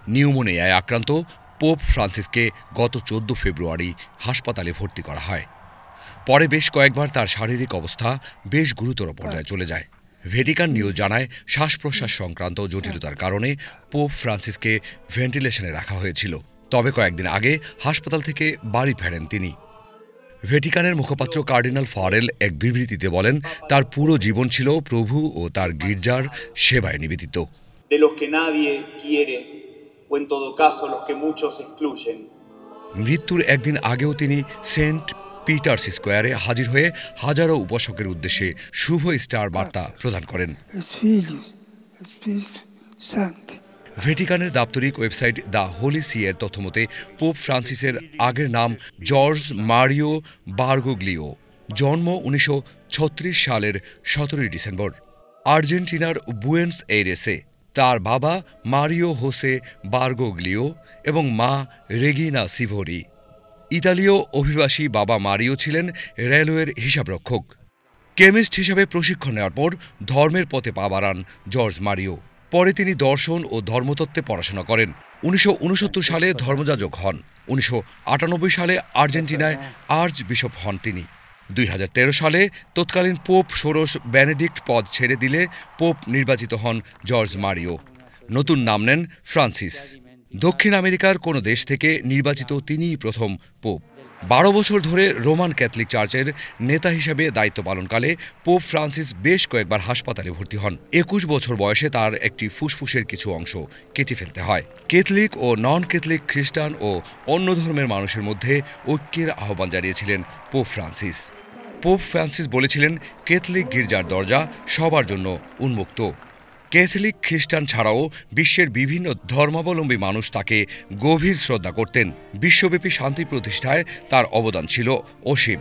নিউমোনিয়ায় আক্রান্ত পোপ ফ্রান্সিসকে গত ১৪ ফেব্রুয়ারি হাসপাতালে ভর্তি করা হয়। পরে বেশ কয়েকবার তার শারীরিক অবস্থা বেশ গুরুতর পর্যায়ে চলে যায়। ভ্যাটিকান নিউজ জানায়, শ্বাস-প্রশ্বাস সংক্রান্ত জটিলতার কারণে পোপ ফ্রান্সিসকে ভেন্টিলেশনে রাখা হয়েছিল। তবে কয়েকদিন আগে হাসপাতাল থেকে বাড়ি ফেরেন তিনি। ভ্যাটিকানের মুখপাত্র কার্ডিনাল ফারেল এক বিবৃতিতে বলেন, তার পুরো জীবন ছিল প্রভু ও তার গির্জার সেবায় নিবেদিত। মৃত্যুর একদিন আগেও তিনি সেন্ট পিটার্স স্কোয়ারে হাজির হয়ে হাজারো উপাসকের উদ্দেশ্যে শুভ স্টার বার্তা প্রদান করেন। ভ্যাটিকানের দাপ্তরিক ওয়েবসাইট দ্য হোলি সি এর তথ্যমতে পোপ ফ্রান্সিসের আগের নাম জর্জ মারিও বার্গোগ্লিও। জন্ম ১৯৩৬ সালের ১৭ ডিসেম্বর আর্জেন্টিনার বুয়েন্স এইরেসে। তার বাবা মারিও হোসে বার্গোগ্লিও এবং মা রেগিনা সিভোরি। ইতালীয় অভিবাসী বাবা মারিও ছিলেন রেলওয়ের হিসাবরক্ষক। কেমিস্ট হিসাবে প্রশিক্ষণ নেওয়ার পর ধর্মের পথে পা বাড়ান জর্জ মারিও। পরে তিনি দর্শন ও ধর্মতত্ত্বে পড়াশোনা করেন। ১৯৬৯ সালে ধর্মযাজক হন। ১৯৯৮ সালে আর্জেন্টিনায় আর্চ বিশপ হন তিনি। ২০১৩ সালে তৎকালীন পোপ ষোড়শ বেনেডিক্ট পদ ছেড়ে দিলে পোপ নির্বাচিত হন জর্জ মারিও। নতুন নাম নেন ফ্রান্সিস। দক্ষিণ আমেরিকার কোনো দেশ থেকে নির্বাচিত তিনিই প্রথম পোপ। ১২ বছর ধরে রোমান ক্যাথলিক চার্চের নেতা হিসেবে দায়িত্ব পালনকালে পোপ ফ্রান্সিস বেশ কয়েকবার হাসপাতালে ভর্তি হন। ২১ বছর বয়সে তার একটি ফুসফুসের কিছু অংশ কেটে ফেলতে হয়। ক্যাথলিক ও নন ক্যাথলিক, খ্রিস্টান ও অন্য ধর্মের মানুষের মধ্যে ঐক্যের আহ্বান জানিয়েছিলেন পোপ ফ্রান্সিস। পোপ ফ্রান্সিস বলেছিলেন, ক্যাথলিক গির্জার দরজা সবার জন্য উন্মুক্ত। ক্যাথলিক, খ্রিস্টান ছাড়াও বিশ্বের বিভিন্ন ধর্মাবলম্বী মানুষ তাকে গভীর শ্রদ্ধা করতেন। বিশ্বব্যাপী শান্তি প্রতিষ্ঠায় তার অবদান ছিল অসীম।